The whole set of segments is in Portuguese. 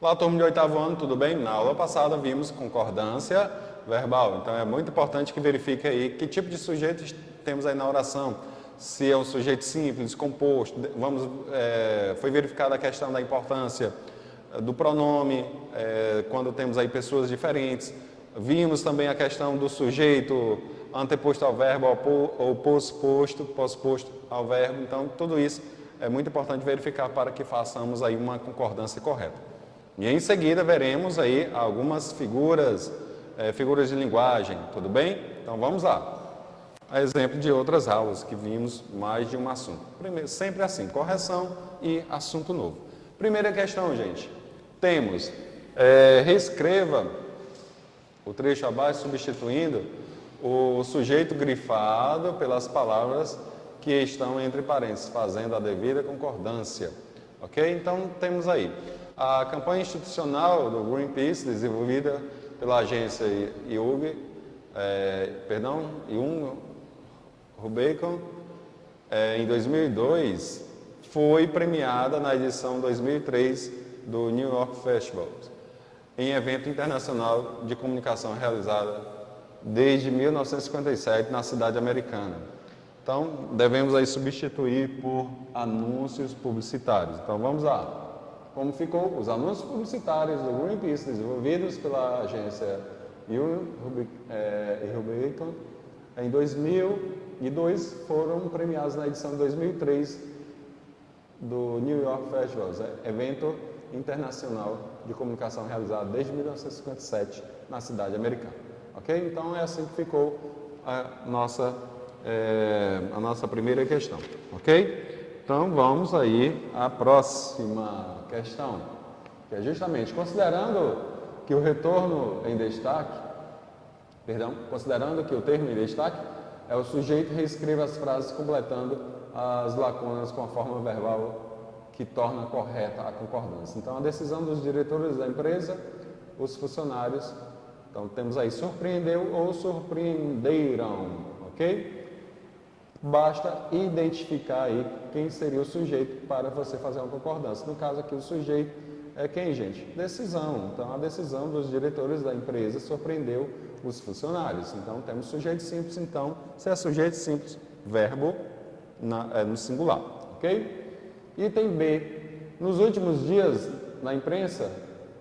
Olá, turma de oitavo ano, tudo bem? Na aula passada vimos concordância verbal, então é muito importante que verifique aí que tipo de sujeito temos aí na oração. Se é um sujeito simples, composto, foi verificada a questão da importância do pronome, quando temos aí pessoas diferentes. Vimos também a questão do sujeito anteposto ao verbo ou pós-posto ao verbo, então tudo isso é muito importante verificar para que façamos aí uma concordância correta. E em seguida veremos aí algumas figuras de linguagem, tudo bem? Então vamos lá. A exemplo de outras aulas que vimos mais de um assunto. Primeiro, sempre assim, correção e assunto novo. Primeira questão, gente. Temos, reescreva o trecho abaixo substituindo o sujeito grifado pelas palavras que estão entre parênteses, fazendo a devida concordância. Ok? Então temos aí a campanha institucional do Greenpeace, desenvolvida pela agência IUG, Rubicon, em 2002, foi premiada na edição 2003 do New York Festival, em evento internacional de comunicação realizada desde 1957 na cidade americana. Então, devemos aí substituir por anúncios publicitários. Então, vamos lá. Como ficou? Os anúncios publicitários do Greenpeace, desenvolvidos pela agência Rubicon, em 2002, foram premiados na edição de 2003 do New York Festival, evento internacional de comunicação realizado desde 1957 na cidade americana. Ok? Então, é assim que ficou a nossa primeira questão. Ok? Então, vamos aí à próxima questão, que é justamente considerando que o retorno em destaque, considerando que o termo em destaque é o sujeito reescreva as frases completando as lacunas com a forma verbal que torna correta a concordância. Então, a decisão dos diretores da empresa, os funcionários, então temos aí surpreendeu ou surpreenderam, ok? Basta identificar aí quem seria o sujeito para você fazer uma concordância. No caso aqui, o sujeito é quem, gente? Decisão. Então, a decisão dos diretores da empresa surpreendeu os funcionários. Então, temos sujeito simples. Então, se é sujeito simples, verbo no singular, ok? Item B. Nos últimos dias, na imprensa,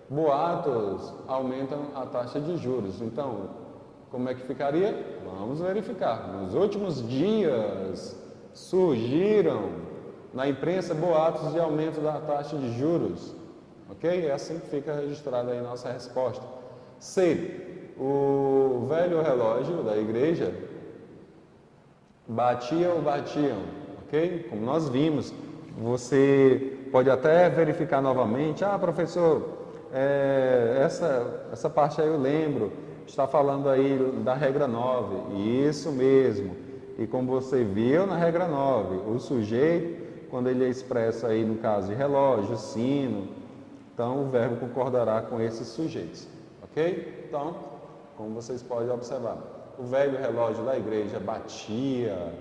boatos aumentam a taxa de juros. Então, como é que ficaria? Vamos verificar. Nos últimos dias surgiram na imprensa boatos de aumento da taxa de juros. Ok? É assim que fica registrada aí a nossa resposta. C. O velho relógio da igreja batia ou batiam. Ok? Como nós vimos, você pode até verificar novamente. Ah, professor, essa parte aí eu lembro. Está falando aí da regra 9, isso mesmo. E como você viu na regra 9, o sujeito, quando ele expressa aí no caso de relógio, sino, então o verbo concordará com esses sujeitos, ok? Então, como vocês podem observar, o velho relógio da igreja batia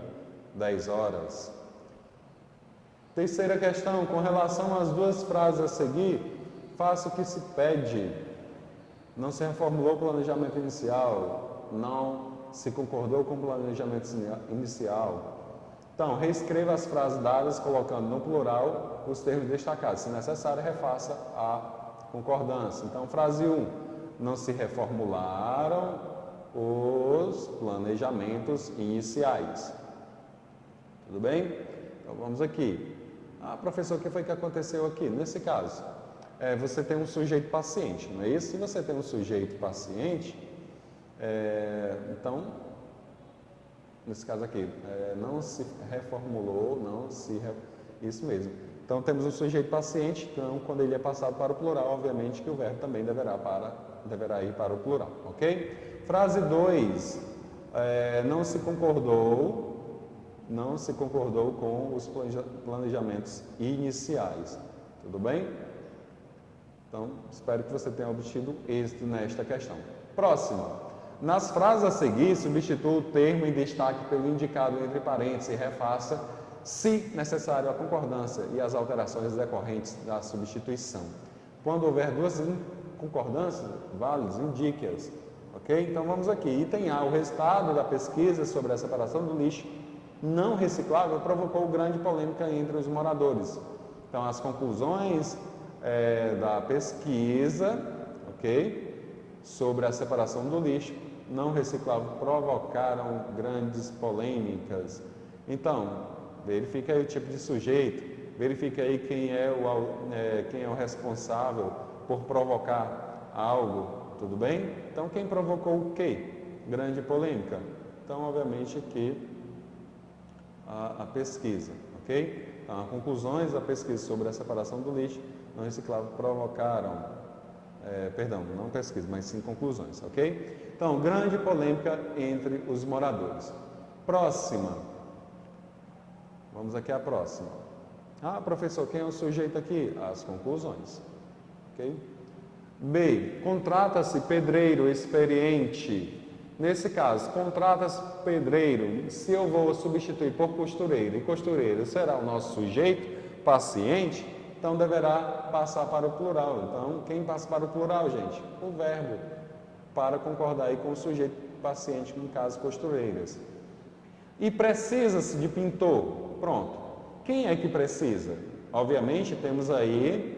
10 horas. Terceira questão, com relação às duas frases a seguir, faça o que se pede. Não se reformulou o planejamento inicial, não se concordou com o planejamento inicial. Então, reescreva as frases dadas colocando no plural os termos destacados. Se necessário, refaça a concordância. Então, frase 1. Não se reformularam os planejamentos iniciais. Tudo bem? Então, vamos aqui. Ah, professor, o que foi que aconteceu aqui? Nesse caso, você tem um sujeito paciente, não é isso? Se você tem um sujeito paciente, então, nesse caso aqui, não se reformulou, isso mesmo. Então, temos um sujeito paciente, então, quando ele é passado para o plural, obviamente que o verbo também deverá ir para o plural, ok? Frase 2, não se concordou com os planejamentos iniciais, tudo bem? Então, espero que você tenha obtido êxito nesta questão. Próximo. Nas frases a seguir, substitua o termo em destaque pelo indicado entre parênteses e refaça, se necessário, a concordância e as alterações decorrentes da substituição. Quando houver duas concordâncias válidas, indique-as. Ok? Então vamos aqui. Item A. O resultado da pesquisa sobre a separação do lixo não reciclável provocou grande polêmica entre os moradores. Então as conclusões da pesquisa, ok, sobre a separação do lixo não reciclável provocaram grandes polêmicas. Então, verifique aí o tipo de sujeito, verifique aí quem é o responsável por provocar algo, tudo bem? Então, quem provocou o quê? Grande polêmica. Então, obviamente que a pesquisa, ok? Então, as conclusões da pesquisa sobre a separação do lixo não reciclável provocaram não pesquisa, mas sim conclusões, ok? Então, grande polêmica entre os moradores. Próxima. Vamos aqui à próxima. Ah, professor, quem é o sujeito aqui? As conclusões, ok? B. Contrata-se pedreiro experiente. Nesse caso, contrata-se pedreiro. Se eu vou substituir por costureiro, e costureiro será o nosso sujeito, paciente, então deverá passar para o plural. Então, quem passa para o plural, gente? O verbo, para concordar aí com o sujeito paciente, no caso, costureiras. E precisa-se de pintor. Pronto. Quem é que precisa? Obviamente, temos aí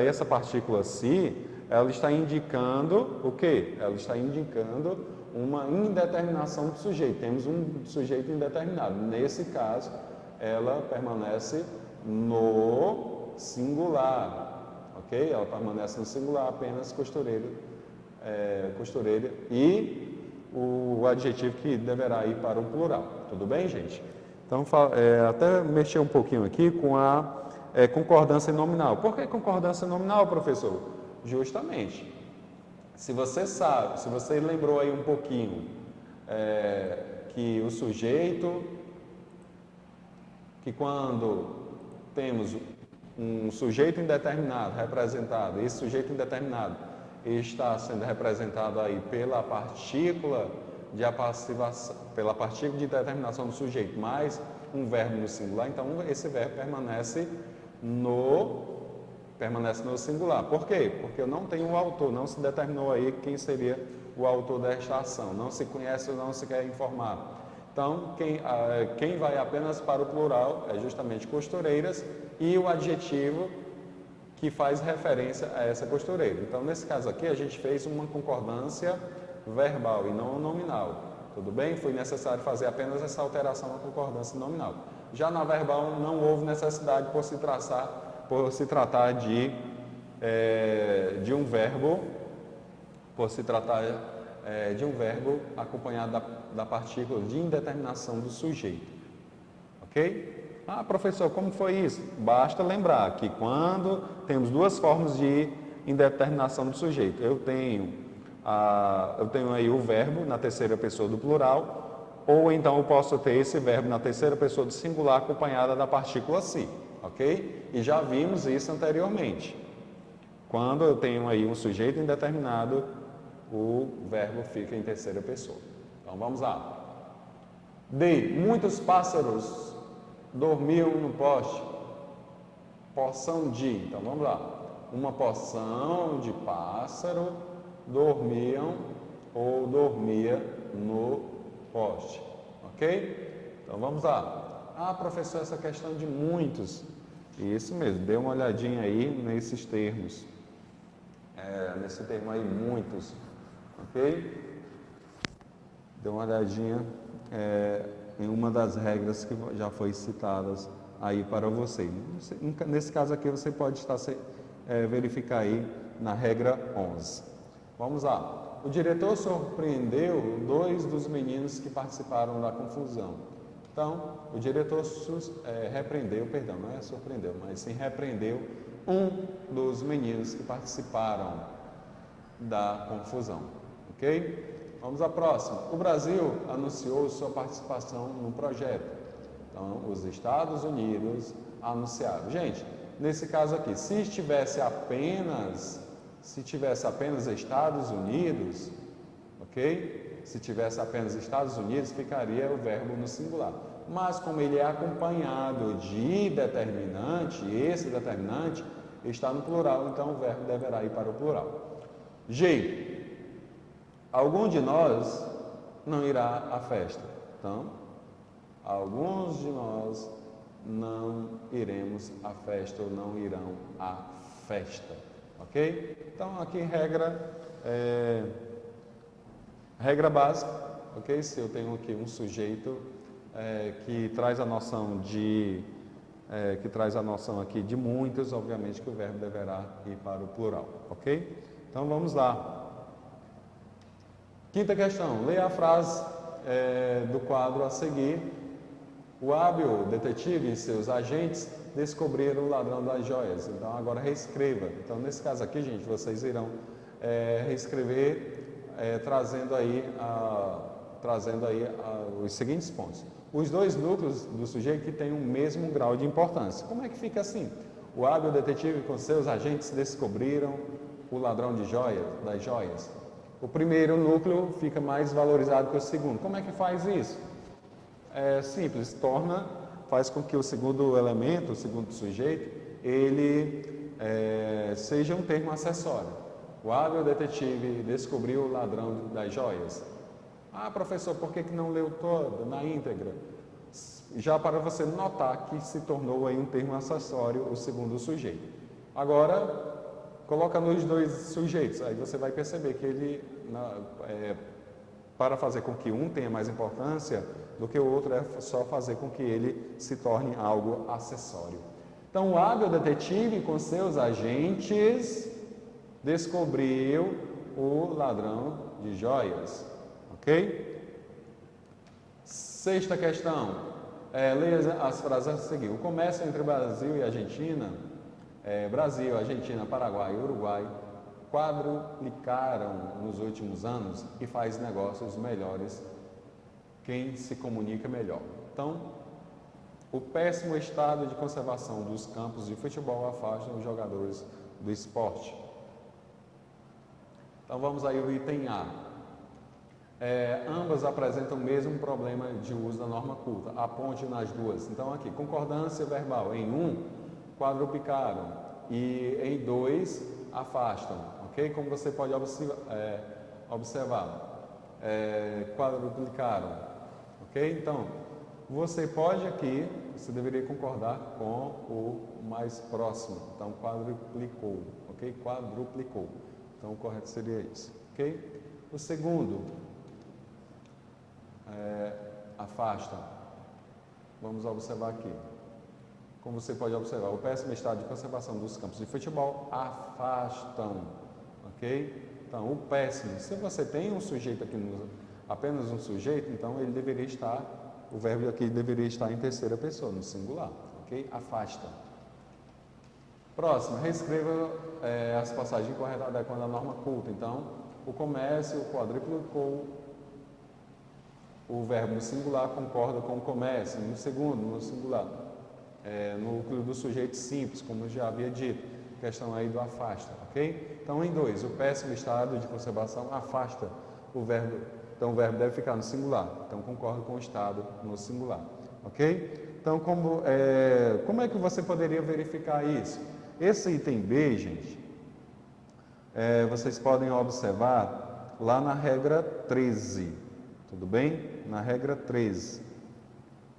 essa partícula se, ela está indicando o quê? Ela está indicando uma indeterminação do sujeito. Temos um sujeito indeterminado. Nesse caso, ela permanece no singular, ok? Ela permanece no singular, apenas costureira e o adjetivo que deverá ir para o plural. Tudo bem, gente? Então, até mexer um pouquinho aqui com a concordância nominal. Por que concordância nominal, professor? Justamente, se você sabe, se você lembrou aí um pouquinho que o sujeito, que quando temos um sujeito indeterminado representado, esse sujeito indeterminado está sendo representado aí pela partícula de apassivação, pela partícula de determinação do sujeito, mais um verbo no singular, então esse verbo permanece no singular. Por quê? Porque eu não tenho o autor, não se determinou aí quem seria o autor desta ação, não se conhece ou não se quer informar. Então, quem vai apenas para o plural é justamente costureiras e o adjetivo que faz referência a essa costureira. Então, nesse caso aqui, a gente fez uma concordância verbal e não nominal. Tudo bem? Foi necessário fazer apenas essa alteração na concordância nominal. Já na verbal, não houve necessidade por se tratar de um verbo, acompanhado da partícula de indeterminação do sujeito. Ok? Ah, professor, como foi isso? Basta lembrar que quando temos duas formas de indeterminação do sujeito, eu tenho aí o verbo na terceira pessoa do plural, ou então eu posso ter esse verbo na terceira pessoa do singular acompanhada da partícula se, ok? E já vimos isso anteriormente. Quando eu tenho aí um sujeito indeterminado, o verbo fica em terceira pessoa. Então vamos lá. D. Muitos pássaros dormiam no poste. Porção de. Então vamos lá. Uma porção de pássaro dormia no poste. Ok? Então vamos lá. Ah, professor, essa questão de muitos. Isso mesmo, dê uma olhadinha aí nesses termos. Nesse termo aí, muitos. Ok? Dê uma olhadinha em uma das regras que já foi citadas aí para você. Nesse caso aqui, você pode estar verificar aí na regra 11. Vamos lá. O diretor surpreendeu dois dos meninos que participaram da confusão. Então, o diretor repreendeu, perdão, não é surpreendeu, mas sim repreendeu um dos meninos que participaram da confusão. Ok? Vamos à próxima. O Brasil anunciou sua participação no projeto. Então, os Estados Unidos anunciaram. Gente, nesse caso aqui, se tivesse apenas Estados Unidos, ok? Se tivesse apenas Estados Unidos, ficaria o verbo no singular. Mas como ele é acompanhado de determinante, esse determinante está no plural, então o verbo deverá ir para o plural. G. Algum de nós não irá à festa. Então, alguns de nós não iremos à festa ou não irão à festa. Ok? Então, aqui regra básica, ok? Se eu tenho aqui um sujeito que traz a noção aqui de muitos, obviamente que o verbo deverá ir para o plural, ok? Então vamos lá. Quinta questão, leia a frase do quadro a seguir. O hábil detetive e seus agentes descobriram o ladrão das joias. Então agora reescreva. Então nesse caso aqui, gente, vocês irão reescrever trazendo aí os seguintes pontos. Os dois núcleos do sujeito que têm o mesmo grau de importância. Como é que fica assim? O hábil detetive com seus agentes descobriram o ladrão das joias. O primeiro núcleo fica mais valorizado que o segundo. Como é que faz isso? É simples, faz com que o segundo elemento, o segundo sujeito, ele seja um termo acessório. O hábil detetive descobriu o ladrão das joias. Ah, professor, por que não leu toda, na íntegra? Já para você notar que se tornou aí um termo acessório o segundo sujeito. Agora, coloca nos dois sujeitos, aí você vai perceber que ele, para fazer com que um tenha mais importância do que o outro, é só fazer com que ele se torne algo acessório. Então, o hábil detetive com seus agentes descobriu o ladrão de joias, ok? Sexta questão, leia as frases a seguir. O comércio entre Brasil e Argentina, Brasil, Argentina, Paraguai e Uruguai quadruplicaram nos últimos anos e faz negócios melhores quem se comunica melhor. Então, o péssimo estado de conservação dos campos de futebol afasta os jogadores do esporte. Então, vamos aí ao item A. Ambas apresentam o mesmo problema de uso da norma culta. Aponte nas duas. Então, aqui, concordância verbal. Em um, quadruplicaram e em dois, afastam. Ok? Como você pode observar, quadruplicaram. Ok? Então, você deveria concordar com o mais próximo. Então, quadruplicou. Ok? Quadruplicou. Então, o correto seria isso. Ok? O segundo, afasta. Vamos observar aqui. Como você pode observar, o péssimo estado de conservação dos campos de futebol afastam. Ok? Então, o péssimo. Se você tem um sujeito aqui, apenas um sujeito, então o verbo aqui deveria estar em terceira pessoa, no singular. Ok? Afasta. Próximo, reescreva as passagens corretas adequando a norma culta. Então, o comércio quadruplicou, o verbo no singular concorda com o comércio, no segundo, no singular. Núcleo do sujeito simples, como eu já havia dito, questão aí do afasta, ok? Então, em dois, o péssimo estado de conservação afasta o verbo, então o verbo deve ficar no singular, então concorda com o estado no singular, ok? Então, como é que você poderia verificar isso? Esse item B, gente, vocês podem observar lá na regra 13, tudo bem? Na regra 13.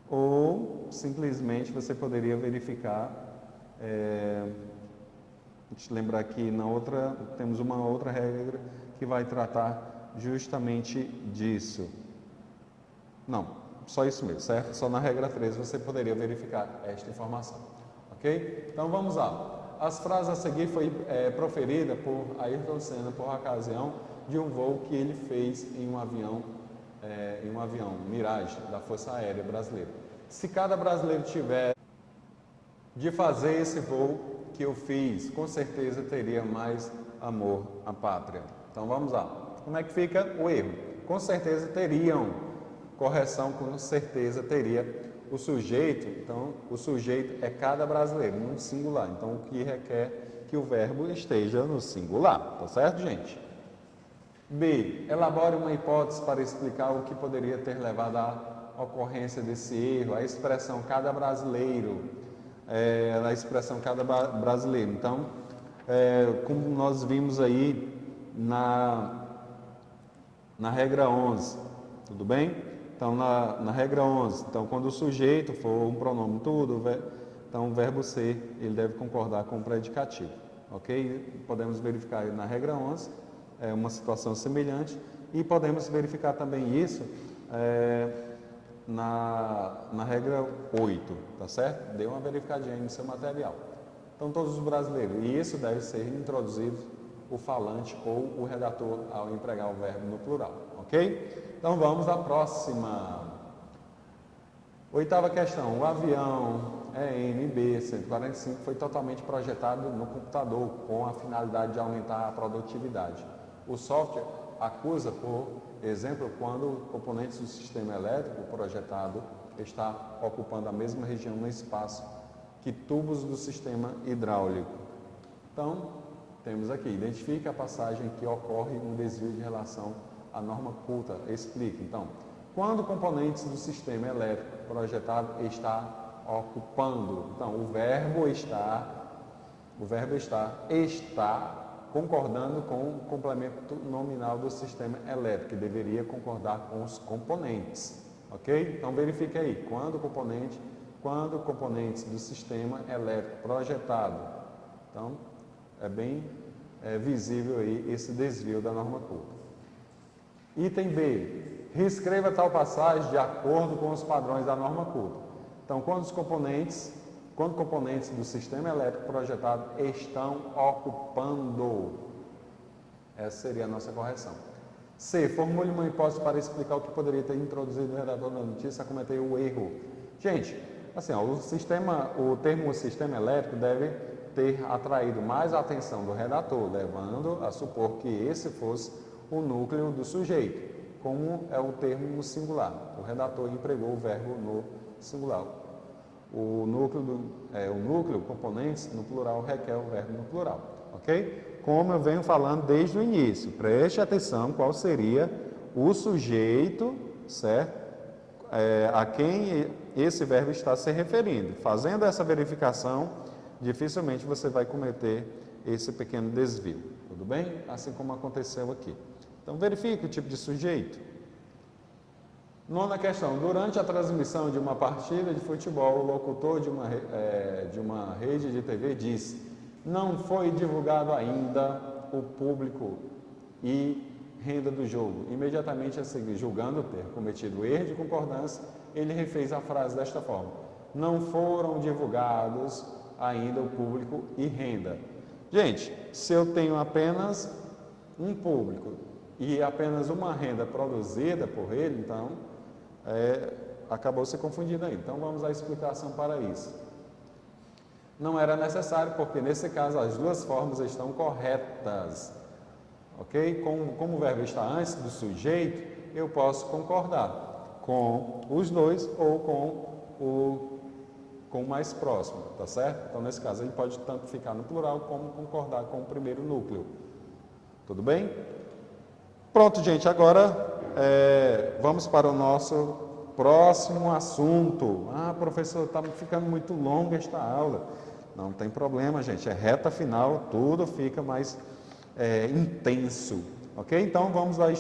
Ou, simplesmente, você poderia verificar, deixa eu lembrar aqui, temos uma outra regra que vai tratar justamente disso. Não, só isso mesmo, certo? Só na regra 13 você poderia verificar esta informação, ok? Então, vamos lá. As frases a seguir foi proferida por Ayrton Senna por ocasião de um voo que ele fez em um avião Mirage da Força Aérea Brasileira. Se cada brasileiro tiver de fazer esse voo que eu fiz, com certeza teria mais amor à pátria. Então vamos lá. Como é que fica o erro? Com certeza teriam. Correção, com certeza teria o sujeito. Então o sujeito é cada brasileiro, no singular. Então o que requer que o verbo esteja no singular. Tá certo, gente? B. Elabore uma hipótese para explicar o que poderia ter levado à ocorrência desse erro. A expressão cada brasileiro da expressão cada brasileiro. Então, como nós vimos aí na regra 11, tudo bem? Então, na regra 11, então, quando o sujeito for um pronome tudo, então o verbo ser, ele deve concordar com o predicativo, ok? Podemos verificar na regra 11, uma situação semelhante, e podemos verificar também isso na regra 8, tá certo? Dê uma verificadinha aí no seu material. Então, todos os brasileiros, e isso deve ser introduzido o falante ou o redator ao empregar o verbo no plural, ok? Então, vamos à próxima. Oitava questão, o avião ENB-145 foi totalmente projetado no computador com a finalidade de aumentar a produtividade. O software acusa, por exemplo, quando componentes do sistema elétrico projetado está ocupando a mesma região no espaço que tubos do sistema hidráulico. Então, temos aqui, identifique a passagem que ocorre um desvio de relação à norma culta. Explique. Então, quando componentes do sistema elétrico projetado está ocupando, então o verbo está concordando com o complemento nominal do sistema elétrico, que deveria concordar com os componentes, ok? Então verifique aí, quando componentes do sistema elétrico projetado, então é bem visível aí esse desvio da norma culta. Item B, reescreva tal passagem de acordo com os padrões da norma culta. Então, quando componentes do sistema elétrico projetado estão ocupando. Essa seria a nossa correção. C. Formule uma hipótese para explicar o que poderia ter introduzido o redator da notícia a cometer o erro. Gente, assim, o termo sistema elétrico deve ter atraído mais a atenção do redator, levando a supor que esse fosse o núcleo do sujeito, como é o termo no singular. O redator empregou o verbo no singular. O núcleo, componentes, no plural, requer o verbo no plural, ok? Como eu venho falando desde o início, preste atenção qual seria o sujeito, certo? A quem esse verbo está se referindo. Fazendo essa verificação, dificilmente você vai cometer esse pequeno desvio, tudo bem? Assim como aconteceu aqui. Então, verifique o tipo de sujeito. Nona questão, durante a transmissão de uma partida de futebol, o locutor de uma rede de TV disse: não foi divulgado ainda o público e renda do jogo. Imediatamente a seguir, julgando ter cometido erro de concordância, ele refez a frase desta forma: não foram divulgados ainda o público e renda. Gente, se eu tenho apenas um público e apenas uma renda produzida por ele, então acabou se confundindo aí. Então vamos à explicação para isso. Não era necessário, porque nesse caso as duas formas estão corretas, ok? Como o verbo está antes do sujeito, eu posso concordar com os dois ou com o mais próximo, tá certo? Então nesse caso ele pode tanto ficar no plural como concordar com o primeiro núcleo. Tudo bem? Pronto, gente, agora vamos para o nosso próximo assunto. Ah, professor, está ficando muito longa esta aula. Não tem problema, gente, é reta final, tudo fica mais intenso, ok? Então, vamos dar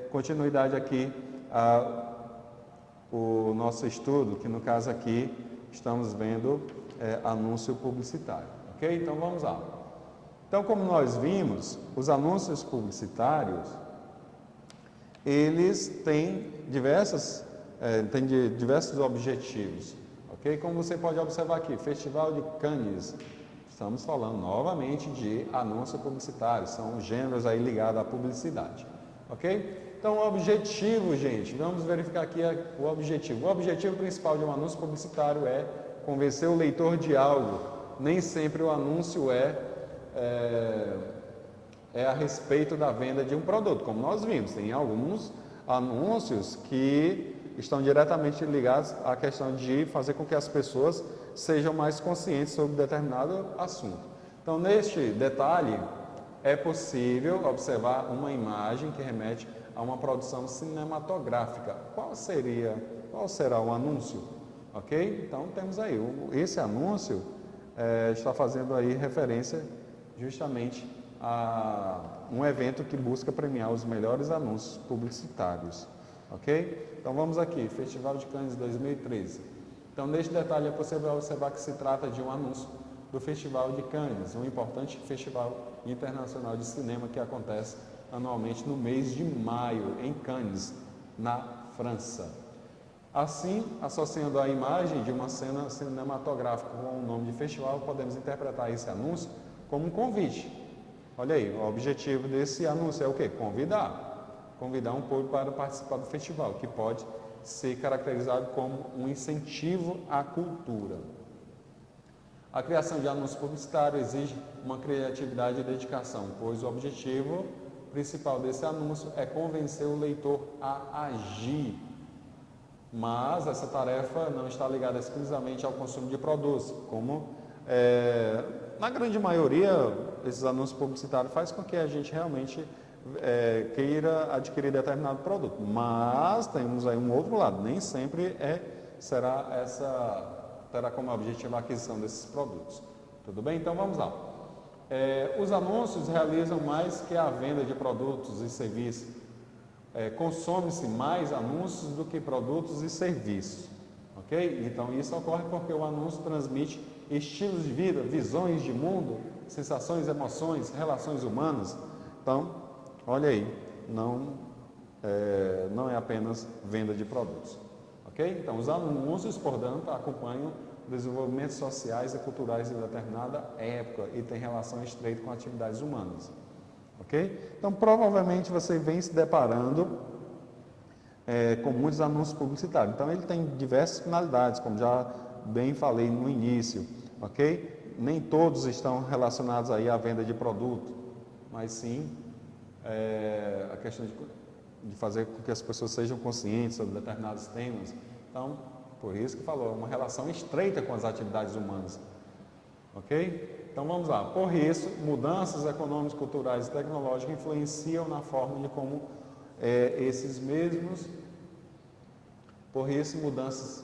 continuidade aqui ao nosso estudo, que no caso aqui estamos vendo anúncio publicitário, ok? Então, vamos lá. Então, como nós vimos, os anúncios publicitários, eles têm diversos objetivos, ok? Como você pode observar aqui, Festival de Cannes, estamos falando novamente de anúncio publicitário, são gêneros aí ligados à publicidade, ok? Então, o objetivo, gente, vamos verificar aqui o objetivo. O objetivo principal de um anúncio publicitário é convencer o leitor de algo. Nem sempre o anúncio é a respeito da venda de um produto, como nós vimos. Tem alguns anúncios que estão diretamente ligados à questão de fazer com que as pessoas sejam mais conscientes sobre determinado assunto. Então, neste detalhe, é possível observar uma imagem que remete a uma produção cinematográfica. Qual será o anúncio? ok? Então temos aí, esse anúncio está fazendo aí referência justamente a um evento que busca premiar os melhores anúncios publicitários, ok? Então vamos aqui, Festival de Cannes 2013. Então neste detalhe é possível observar que se trata de um anúncio do Festival de Cannes, um importante festival internacional de cinema que acontece anualmente no mês de maio em Cannes, na França. Assim, associando a imagem de uma cena cinematográfica com o nome de festival, podemos interpretar esse anúncio como um convite. Olha aí, o objetivo desse anúncio é o quê? Convidar um público para participar do festival, que pode ser caracterizado como um incentivo à cultura. A criação de anúncios publicitários exige uma criatividade e dedicação, pois o objetivo principal desse anúncio é convencer o leitor a agir. Mas essa tarefa não está ligada exclusivamente ao consumo de produtos, como na grande maioria esses anúncios publicitários faz com que a gente realmente queira adquirir determinado produto. Mas temos aí um outro lado, nem sempre terá como objetivo a aquisição desses produtos. Tudo bem? Então vamos lá. Os anúncios realizam mais que a venda de produtos e serviços. Consome-se mais anúncios do que produtos e serviços, ok? Então isso ocorre porque o anúncio transmite estilos de vida, visões de mundo, sensações, emoções, relações humanas. Então, olha aí, não é apenas venda de produtos, ok? Então os anúncios, portanto, acompanham desenvolvimentos sociais e culturais de determinada época e têm relação estreita com atividades humanas. Ok? Então, provavelmente você vem se deparando com muitos anúncios publicitários. Então, ele tem diversas finalidades, como já bem falei no início. Ok? Nem todos estão relacionados aí à venda de produto, mas sim a questão de fazer com que as pessoas sejam conscientes sobre determinados temas. Então, por isso que falou, é uma relação estreita com as atividades humanas. Ok? Então vamos lá. Por isso, mudanças econômicas, culturais e tecnológicas influenciam na forma de como mudanças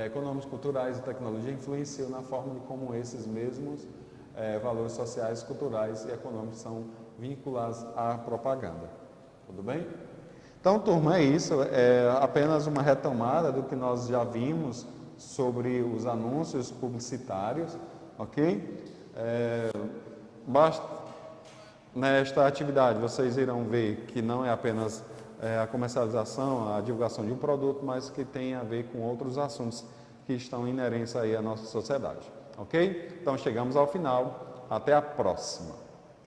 econômicas, culturais e tecnologia influenciam na forma de como esses mesmos valores sociais, culturais e econômicos são vinculados à propaganda. Tudo bem? Então, turma, é isso. É apenas uma retomada do que nós já vimos sobre os anúncios publicitários, ok? Nesta atividade vocês irão ver que não é apenas a comercialização, a divulgação de um produto, mas que tem a ver com outros assuntos que estão inerentes aí à nossa sociedade, ok? Então chegamos ao final, até a próxima.